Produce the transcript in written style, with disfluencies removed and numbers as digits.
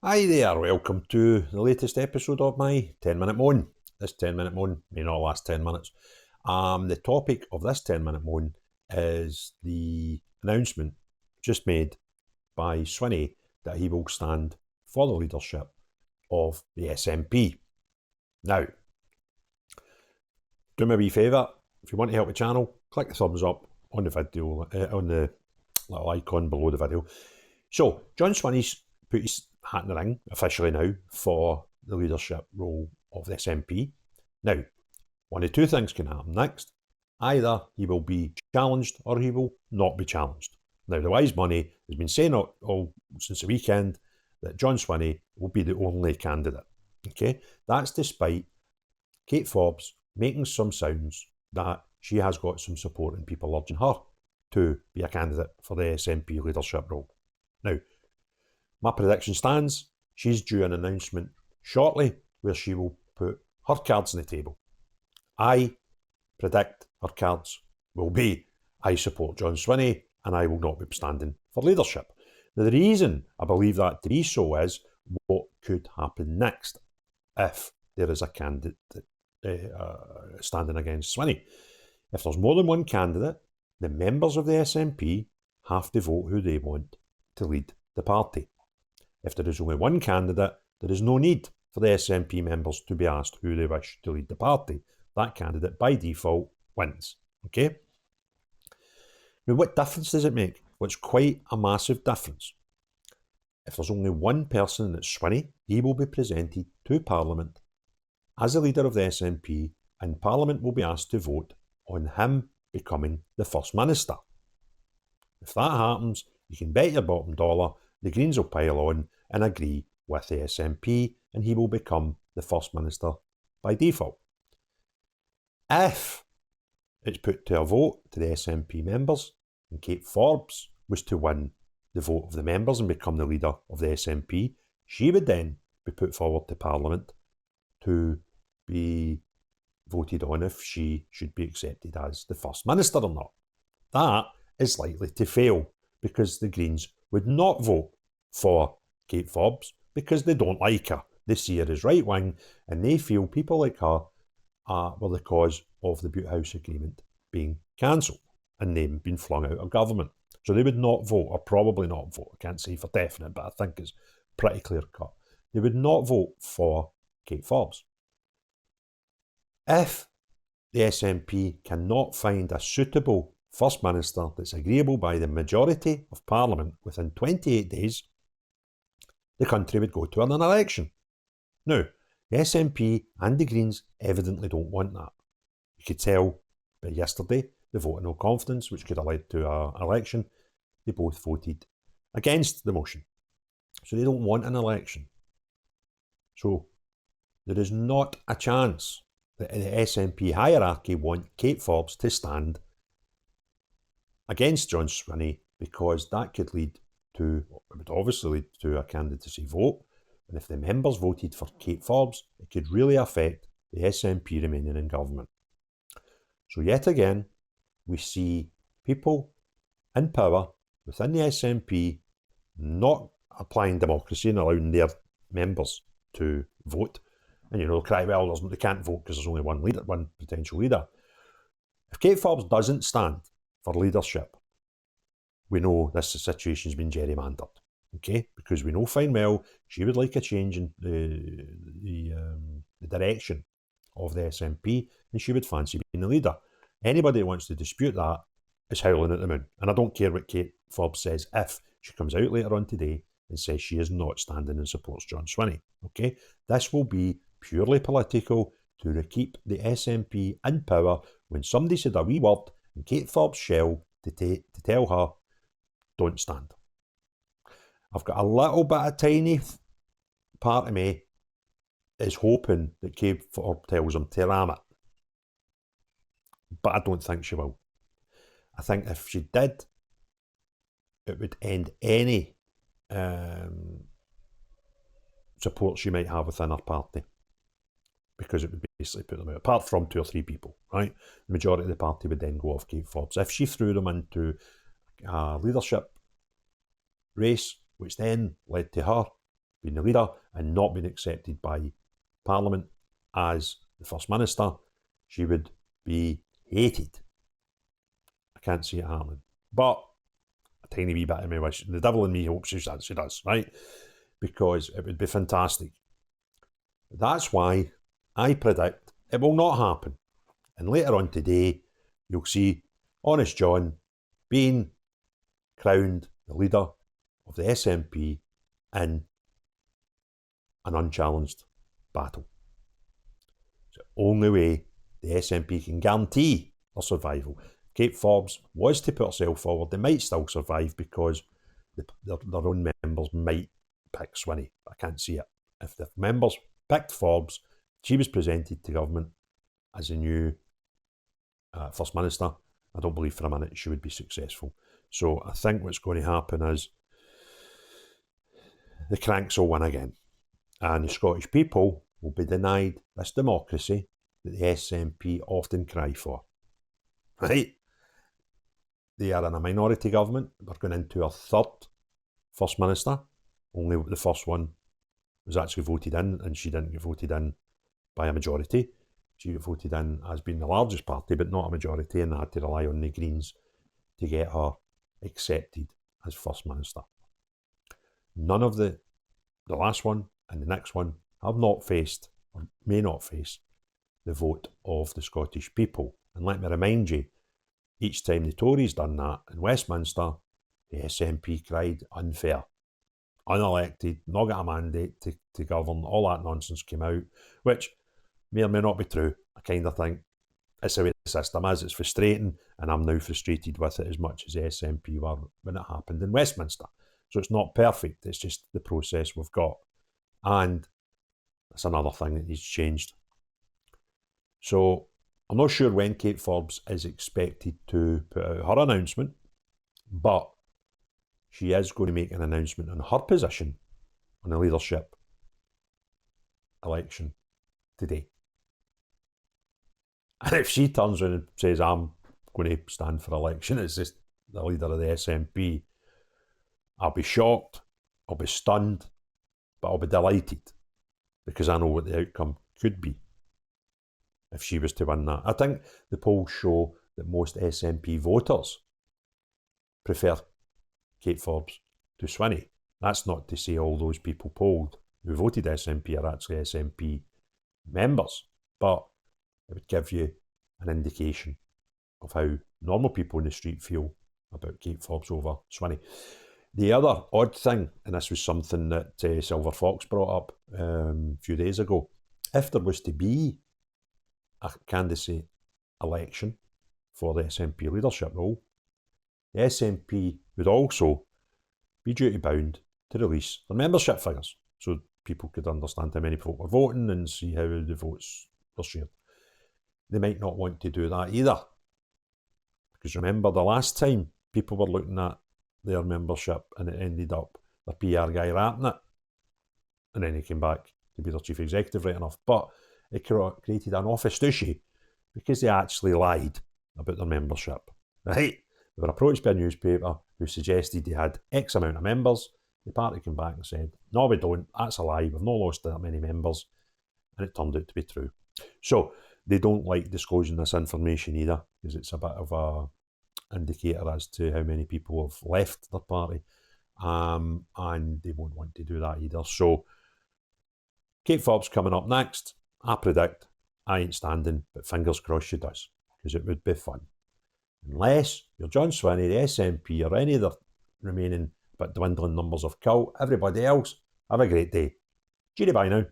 Hi there, welcome to the latest episode of my 10-minute moan. This 10-minute moan may not last 10 minutes. The topic of this 10-minute moan is the announcement just made by Swinney that he will stand for the leadership of the SNP. Now, do me a wee favour, if you want to help the channel, click the thumbs up on the video, on the little icon below the video. So, John Swinney's put his hat in the ring officially now for the leadership role of the SNP. Now, one of two things can happen next. Either he will be challenged or he will not be challenged. Now, the wise money has been saying all since the weekend that John Swinney will be the only candidate. Okay, that's despite Kate Forbes making some sounds that she has got some support in people urging her to be a candidate for the SNP leadership role. Now, my prediction stands. She's due an announcement shortly where she will put her cards on the table. I predict her cards will be I support John Swinney and I will not be standing for leadership. Now, the reason I believe that to be so is what could happen next if there is a candidate standing against Swinney. If there's more than one candidate, the members of the SNP have to vote who they want to lead the party. If there is only one candidate, there is no need for the SNP members to be asked who they wish to lead the party. That candidate, by default, wins. Okay? Now, what difference does it make? Well, it's quite a massive difference. If there's only one person that's Swinney, he will be presented to Parliament as the leader of the SNP, and Parliament will be asked to vote on him becoming the First Minister. If that happens, you can bet your bottom dollar the Greens will pile on and agree with the SNP and he will become the First Minister by default. If it's put to a vote to the SNP members and Kate Forbes was to win the vote of the members and become the leader of the SNP, she would then be put forward to Parliament to be voted on if she should be accepted as the First Minister or not. That is likely to fail because the Greens would not vote for Kate Forbes because they don't like her. They see her as right-wing and they feel people like her were the cause of the Butte House Agreement being cancelled and them being flung out of government. So they would not vote, or probably not vote, I can't say for definite, but I think it's pretty clear-cut. They would not vote for Kate Forbes. If the SNP cannot find a suitable First Minister that's agreeable by the majority of Parliament within 28 days, the country would go to an election. Now, the SNP and the Greens evidently don't want that. You could tell by yesterday, the vote of no confidence, which could have led to an election, they both voted against the motion. So they don't want an election. So there is not a chance that the SNP hierarchy want Kate Forbes to stand against John Swinney because that could lead to, it would obviously lead to a candidacy vote. And if the members voted for Kate Forbes, it could really affect the SNP remaining in government. So yet again, we see people in power within the SNP not applying democracy and allowing their members to vote. And they'll cry, well, they can't vote because there's only one leader, one potential leader. If Kate Forbes doesn't stand for leadership, we know this situation's been gerrymandered, okay? Because we know fine well she would like a change in the direction of the SNP, and she would fancy being the leader. Anybody that wants to dispute that is howling at the moon. And I don't care what Kate Forbes says if she comes out later on today and says she is not standing and supports John Swinney, okay? This will be purely political to keep the SNP in power when somebody said a wee word in Kate Forbes' shell to tell her, don't stand. I've got a little bit of tiny part of me is hoping that Kate Forbes tells him to ram it. But I don't think she will. I think if she did, it would end any support she might have within her party, because it would basically put them out, apart from 2 or 3 people, right? The majority of the party would then go off Kate Forbes. If she threw them into a leadership race, which then led to her being the leader and not being accepted by Parliament as the First Minister, she would be hated. I can't see it happening. But a tiny wee bit of me wish, the devil in me hopes she does, right? Because it would be fantastic. That's why I predict it will not happen. And later on today, you'll see Honest John being crowned the leader of the SNP in an unchallenged battle. It's the only way the SNP can guarantee their survival. If Kate Forbes was to put herself forward, they might still survive because their own members might pick Swinney. I can't see it. If the members picked Forbes, she was presented to government as a new First Minister, I don't believe for a minute she would be successful. So I think what's going to happen is the cranks will win again. And the Scottish people will be denied this democracy that the SNP often cry for. Right? They are in a minority government. They're going into a third First Minister. Only the first one was actually voted in, and she didn't get voted in by a majority. She got voted in as being the largest party, but not a majority, and they had to rely on the Greens to get her accepted as First Minister. None of the last one and the next one have not faced, or may not face, the vote of the Scottish people. And let me remind you, each time the Tories done that in Westminster, the SNP cried unfair, unelected, not got a mandate to govern, all that nonsense came out, which may or may not be true. I kind of think it's the way the system is. It's frustrating, and I'm now frustrated with it as much as the SNP were when it happened in Westminster. So it's not perfect, it's just the process we've got. And that's another thing that needs changed. So I'm not sure when Kate Forbes is expected to put out her announcement, but she is going to make an announcement on her position on the leadership election today. And if she turns around and says, I'm going to stand for election as the leader of the SNP, I'll be shocked, I'll be stunned, but I'll be delighted because I know what the outcome could be if she was to win that. I think the polls show that most SNP voters prefer Kate Forbes to Swinney. That's not to say all those people polled who voted SNP are actually SNP members, but it would give you an indication of how normal people in the street feel about Kate Forbes over Swinney. The other odd thing, and this was something that Silver Fox brought up a few days ago, if there was to be a candidacy election for the SNP leadership role, the SNP would also be duty bound to release their membership figures so people could understand how many people were voting and see how the votes were shared. They might not want to do that either, because remember the last time people were looking at their membership and it ended up the PR guy wrapping it, and then he came back to be their chief executive right enough, but it created an office douche because they actually lied about their membership, right? They were approached by a newspaper who suggested they had X amount of members. The party came back and said, no, we don't, that's a lie, we've not lost that many members, and it turned out to be true. So they don't like disclosing this information either, because it's a bit of a indicator as to how many people have left their party, and they won't want to do that either. So Kate Forbes coming up next. I predict I ain't standing, but fingers crossed she does, because it would be fun. Unless you're John Swinney, the SNP, or any of the remaining but dwindling numbers of cult, everybody else, have a great day. Cheery bye now.